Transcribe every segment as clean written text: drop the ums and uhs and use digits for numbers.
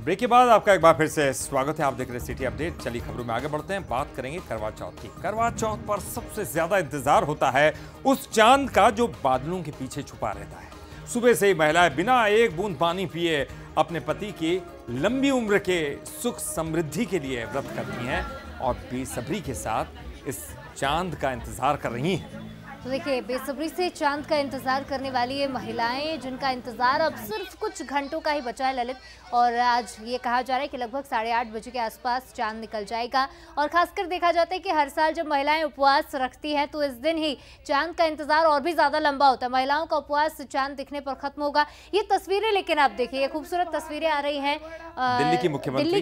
Break के बाद आपका एक बार फिर से स्वागत है। आप देख रहे हैं सिटी अपडेट। चलिए खबरों में आगे बढ़ते हैं। बात करेंगे करवा चौथ की। करवा चौथ पर सबसे ज्यादा इंतजार होता है उस चांद का जो बादलों के पीछे छुपा रहता है। सुबह से ही महिलाएं बिना एक बूंद पानी पिए अपने पति की लंबी उम्र के सुख समृद्धि के लिए व्रत करती हैं और बेसब्री के साथ इस चांद का इंतजार कर रही हैं। तो देखिए, बेसब्री से चांद का इंतजार करने वाली ये महिलाएं, जिनका इंतजार अब सिर्फ कुछ घंटों का ही बचा है ललित। और आज ये कहा जा रहा है कि लगभग 8:30 बजे के आसपास चांद निकल जाएगा। और खासकर देखा जाता है कि हर साल जब महिलाएं उपवास रखती हैं तो इस दिन ही चांद का इंतजार और भी ज्यादा लंबा होता है। महिलाओं का उपवास चांद दिखने पर खत्म होगा। ये तस्वीरें लेकिन आप देखिए, ये खूबसूरत तस्वीरें आ रही हैं। दिल्ली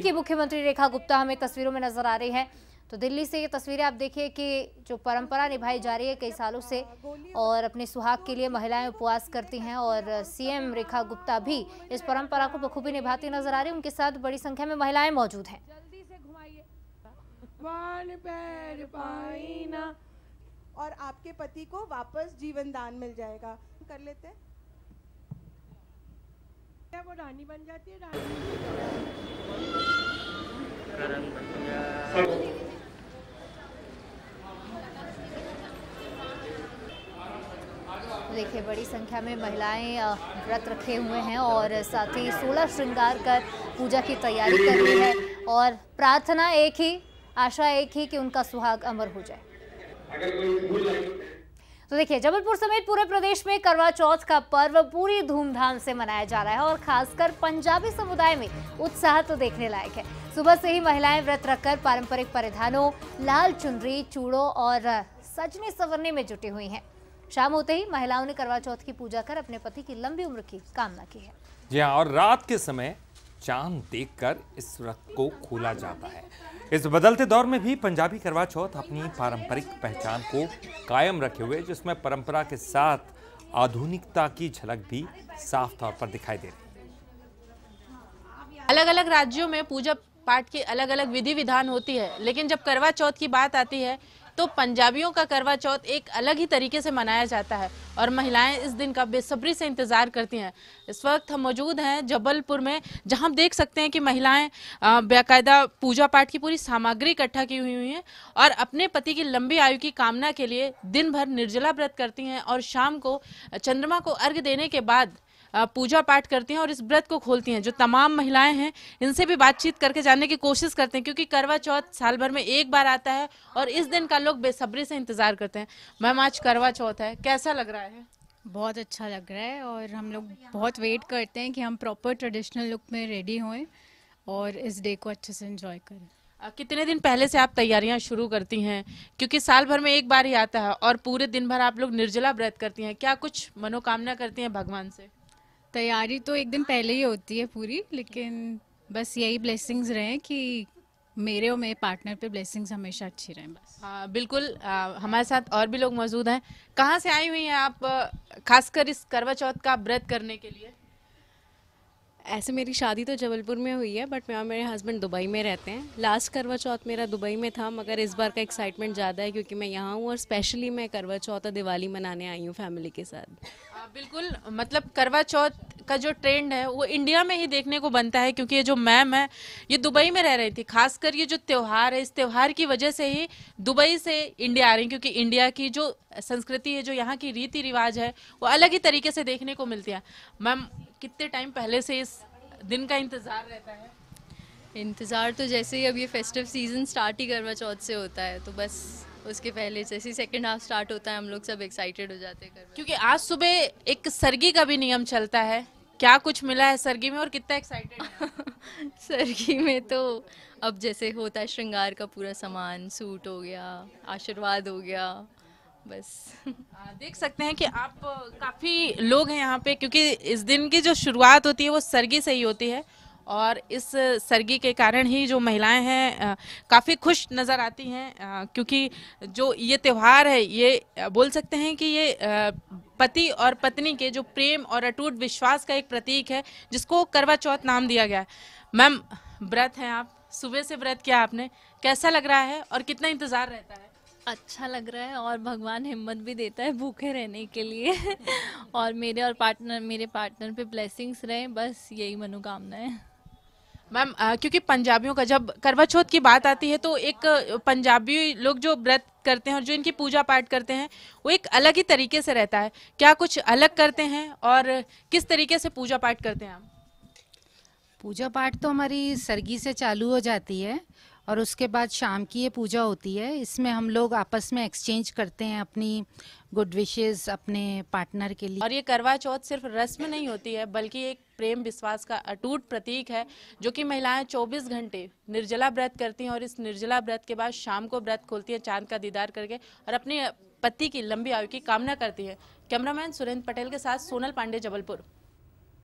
की मुख्यमंत्री रेखा गुप्ता हमें तस्वीरों में नजर आ रही है। तो दिल्ली से ये तस्वीरें आप देखिए कि जो परंपरा निभाई जा रही है कई सालों से, और अपने सुहाग के लिए महिलाएं उपवास करती हैं और सीएम रेखा गुप्ता भी इस परंपरा को बखूबी निभाती नजर आ रही है। उनके साथ बड़ी संख्या में महिलाएं मौजूद हैं। जल्दी से घुमाइए। बाल पैर पाई ना। और आपके पति को वापस जीवन दान मिल जाएगा। कर लेते हैं, वो रानी बन जाती है। देखिए, बड़ी संख्या में महिलाएं व्रत रखे हुए हैं और साथ ही 16 श्रृंगार कर पूजा की तैयारी कर रही है। और प्रार्थना एक ही, आशा एक ही कि उनका सुहाग अमर हो जाए। तो देखिए, जबलपुर समेत पूरे प्रदेश में करवा चौथ का पर्व पूरी धूमधाम से मनाया जा रहा है और खासकर पंजाबी समुदाय में उत्साह तो देखने लायक है। सुबह से ही महिलाएं व्रत रखकर पारंपरिक परिधानों, लाल चुनरी, चूड़ों और सजने संवरने में जुटी हुई हैं। शाम होते ही महिलाओं ने करवा चौथ की पूजा कर अपने पति की लंबी उम्र की कामना की है। जी हाँ, और रात के समय चांद देखकर इस व्रत को खोला जाता है। इस बदलते दौर में भी पंजाबी करवा चौथ अपनी पारंपरिक पहचान को कायम रखे हुए, जिसमें परंपरा के साथ आधुनिकता की झलक भी साफ तौर पर दिखाई दे रही है। अलग अलग राज्यों में पूजा पाठ की अलग अलग विधि विधान होती है, लेकिन जब करवा चौथ की बात आती है तो पंजाबियों का करवा चौथ एक अलग ही तरीके से मनाया जाता है और महिलाएं इस दिन का बेसब्री से इंतजार करती हैं। इस वक्त हम मौजूद हैं जबलपुर में, जहां हम देख सकते हैं कि महिलाएं बाकायदा पूजा पाठ की पूरी सामग्री इकट्ठा की हुई हैं और अपने पति की लंबी आयु की कामना के लिए दिन भर निर्जला व्रत करती हैं और शाम को चंद्रमा को अर्घ्य देने के बाद पूजा पाठ करती हैं और इस व्रत को खोलती हैं। जो तमाम महिलाएं हैं इनसे भी बातचीत करके जानने की कोशिश करते हैं, क्योंकि करवा चौथ साल भर में एक बार आता है और इस दिन का लोग बेसब्री से इंतजार करते हैं। मैम, आज करवा चौथ है, कैसा लग रहा है? बहुत अच्छा लग रहा है और हम लोग बहुत वेट करते हैं कि हम प्रॉपर ट्रेडिशनल लुक में रेडी होएं और इस डे को अच्छे से एंजॉय करें। कितने दिन पहले से आप तैयारियां शुरू करती हैं, क्योंकि साल भर में एक बार ही आता है और पूरे दिन भर आप लोग निर्जला व्रत करती हैं? क्या कुछ मनोकामना करती हैं भगवान से? तैयारी तो एक दिन पहले ही होती है पूरी, लेकिन बस यही ब्लेसिंग्स रहें कि मेरे और मेरे पार्टनर पे ब्लेसिंग्स हमेशा अच्छी रहें बस। हाँ बिल्कुल। हमारे साथ और भी लोग मौजूद हैं। कहाँ से आई हुई हैं आप, खासकर इस करवा चौथ का व्रत करने के लिए? ऐसे मेरी शादी तो जबलपुर में हुई है, बट मैं और मेरे हस्बैंड दुबई में रहते हैं। लास्ट करवा चौथ मेरा दुबई में था, मगर इस बार का एक्साइटमेंट ज़्यादा है क्योंकि मैं यहाँ हूँ और स्पेशली मैं करवा चौथ और दिवाली मनाने आई हूँ फैमिली के साथ। बिल्कुल, मतलब करवा चौथ का जो ट्रेंड है वो इंडिया में ही देखने को बनता है, क्योंकि ये जो मैम है ये दुबई में रह रही थी। खासकर ये जो त्यौहार है, इस त्यौहार की वजह से ही दुबई से इंडिया आ रही, क्योंकि इंडिया की जो संस्कृति है, जो यहाँ की रीति रिवाज है, वो अलग ही तरीके से देखने को मिलती है। मैम, कितने टाइम पहले से इस दिन का इंतजार रहता है? इंतज़ार तो जैसे ही अब ये फेस्टिव सीजन स्टार्ट ही करवा चौथ से होता है, तो बस उसके पहले जैसे ही सेकंड हाफ स्टार्ट होता है हम लोग सब एक्साइटेड हो जाते हैं। क्योंकि आज सुबह एक सरगी का भी नियम चलता है, क्या कुछ मिला है सरगी में और कितना एक्साइटेड है? सरगी में तो अब जैसे होता है श्रृंगार का पूरा सामान, सूट हो गया, आशीर्वाद हो गया, बस। देख सकते हैं कि आप काफ़ी लोग हैं यहाँ पे, क्योंकि इस दिन की जो शुरुआत होती है वो सरगी से ही होती है और इस सरगी के कारण ही जो महिलाएं हैं काफ़ी खुश नज़र आती हैं, क्योंकि जो ये त्यौहार है ये बोल सकते हैं कि ये पति और पत्नी के जो प्रेम और अटूट विश्वास का एक प्रतीक है, जिसको करवा चौथ नाम दिया गया है। मैम, व्रत हैं आप, सुबह से व्रत किया आपने, कैसा लग रहा है और कितना इंतज़ार रहता है? अच्छा लग रहा है और भगवान हिम्मत भी देता है भूखे रहने के लिए और मेरे पार्टनर पे ब्लेसिंग्स रहें, बस यही मनोकामना है। मैम क्योंकि पंजाबियों का जब करवा चौथ की बात आती है तो एक पंजाबी लोग जो व्रत करते हैं और जो इनकी पूजा पाठ करते हैं वो एक अलग ही तरीके से रहता है। क्या कुछ अलग करते हैं और किस तरीके से पूजा पाठ करते हैं आप? पूजा पाठ तो हमारी सरगी से चालू हो जाती है और उसके बाद शाम की ये पूजा होती है। इसमें हम लोग आपस में एक्सचेंज करते हैं अपनी गुड विशेस अपने पार्टनर के लिए। और ये करवा चौथ सिर्फ रस्म नहीं होती है बल्कि एक प्रेम विश्वास का अटूट प्रतीक है जो कि महिलाएं 24 घंटे निर्जला व्रत करती हैं और इस निर्जला व्रत के बाद शाम को व्रत खोलती हैं चांद का दीदार करके और अपने पति की लंबी आयु की कामना करती है। कैमरामैन सुरेंद्र पटेल के साथ सोनल पांडे, जबलपुर।